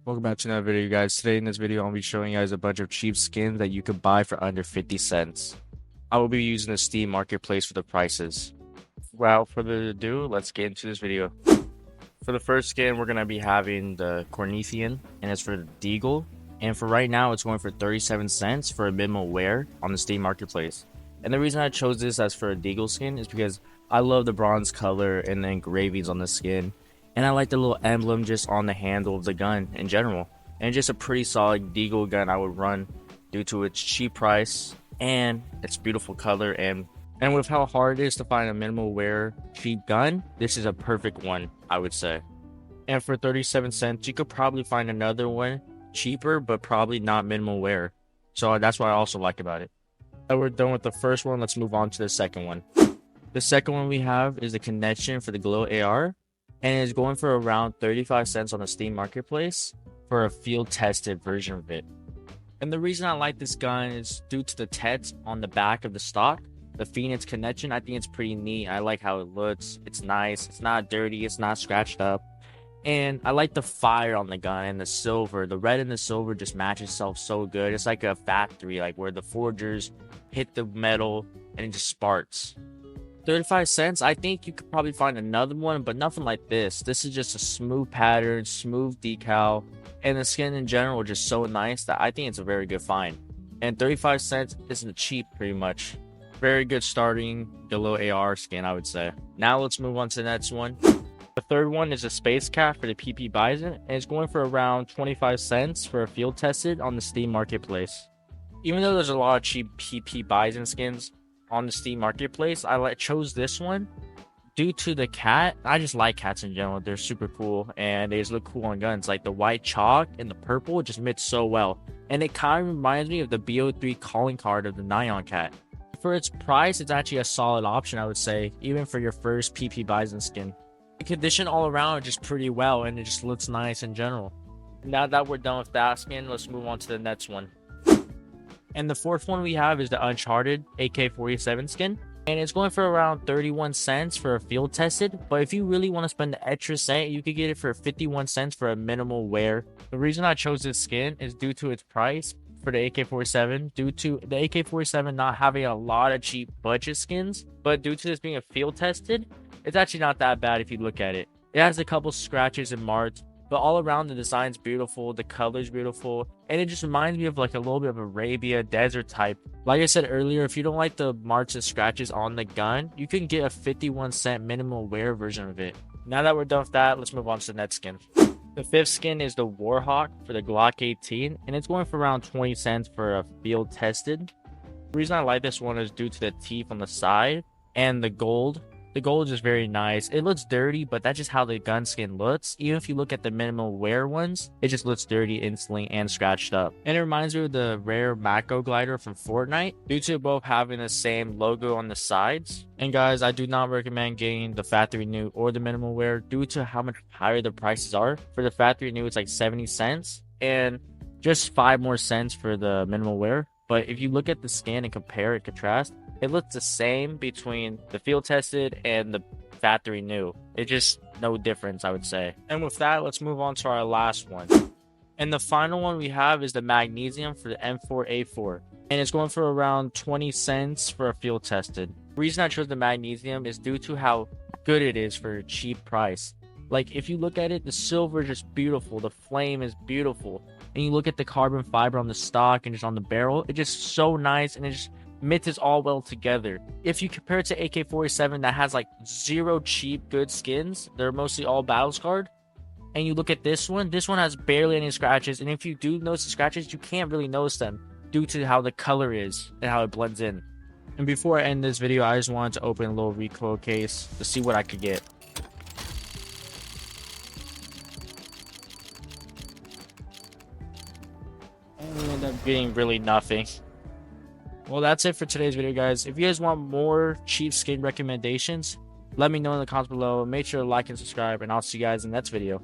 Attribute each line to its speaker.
Speaker 1: Welcome back to another video, guys. Today in this video, I'll be showing you guys a bunch of cheap skins that you could buy for under 50 cents. I will be using the Steam marketplace for the prices. Without further ado, let's get into this video. For the first skin, we're going to be having the Cornethian, and it's for the Deagle. And for right now, it's going for 37 cents for a minimal wear on the Steam marketplace. And the reason I chose this as for a Deagle skin is because I love the bronze color and the engravings on the skin. And I like the little emblem just on the handle of the gun in general. And just a pretty solid Deagle gun I would run due to its cheap price and its beautiful color. And with how hard it is to find a minimal wear cheap gun, this is a perfect one, I would say. And for 37 cents, you could probably find another one cheaper, but probably not minimal wear. So that's what I also like about it. Now we're done with the first one, let's move on to the second one. The second one we have is the connection for the Glow AR. And it's going for around 35 cents on the Steam marketplace for a field tested version of it. And the reason I like this gun is due to the text on the back of the stock, the Phoenix connection. I think it's pretty neat. I like how it looks. It's nice. It's not dirty. It's not scratched up. And I like the fire on the gun and the silver. The red and the silver just match itself so good. It's like a factory, like where the forgers hit the metal and it just sparks. 35 cents, I think you could probably find another one, but nothing like this. This is just a smooth pattern, smooth decal, and the skin in general is just so nice that I think it's a very good find. And 35 cents isn't cheap, pretty much. Very good starting Glow AR skin, I would say. Now let's move on to the next one. The third one is a space cap for the PP Bison, and it's going for around 25 cents for a field tested on the Steam marketplace. Even though there's a lot of cheap PP Bison skins on the Steam marketplace, I chose this one due to the cat. I just like cats in general. They're super cool and they just look cool on guns. Like the white chalk and the purple just mix so well, and it kind of reminds me of the BO3 calling card of the Nyan cat. For its price, it's actually a solid option, I would say, even for your first PP Bison skin. The condition all around is just pretty well, and it just looks nice in general. Now that we're done with that skin, let's move on to the next one. And the fourth one we have is the Uncharted AK47 skin. And it's going for around 31 cents for a field tested. But if you really want to spend the extra cent, you could get it for 51 cents for a minimal wear. The reason I chose this skin is due to its price for the AK47. Due to the AK47 not having a lot of cheap budget skins. But due to this being a field tested, it's actually not that bad if you look at it. It has a couple scratches and marks, but all around the design's beautiful, the color's beautiful, and it just reminds me of like a little bit of Arabia desert type. Like I said earlier, if you don't like the marks and scratches on the gun, you can get a 51 cent minimal wear version of it. Now that we're done with that, let's move on to the next skin. The fifth skin is the Warhawk for the Glock 18, and it's going for around 20 cents for a field tested. The reason I like this one is due to the teeth on the side and the gold. The gold is just very nice. It looks dirty, but that's just how the gun skin looks. Even if you look at the minimal wear ones, it just looks dirty instantly and scratched up. And it reminds me of the rare Mako glider from Fortnite, due to both having the same logo on the sides. And guys, I do not recommend getting the factory new or the minimal wear due to how much higher the prices are. For the factory new, it's like 70 cents and just 5 more cents for the minimal wear. But if you look at the skin and compare and contrast, it looks the same between the field tested and the factory new. It's just no difference, I would say. And with that, let's move on to our last one. And the final one we have is the magnesium for the M4A4. And it's going for around 20 cents for a field tested. The reason I chose the magnesium is due to how good it is for a cheap price. Like if you look at it, the silver is just beautiful. The flame is beautiful. And you look at the carbon fiber on the stock and just on the barrel, it's just so nice, and it just mixes all well together. If you compare it to AK47 that has like zero cheap good skins, they're mostly all battle scarred, and you look at this one has barely any scratches, and if you do notice the scratches, you can't really notice them due to how the color is and how it blends in. And before I end this video, I just wanted to open a little recoil case to see what I could get. And we end up getting really nothing. Well, that's it for today's video, guys. If you guys want more cheap skin recommendations, let me know in the comments below. Make sure to like and subscribe, and I'll see you guys in the next video.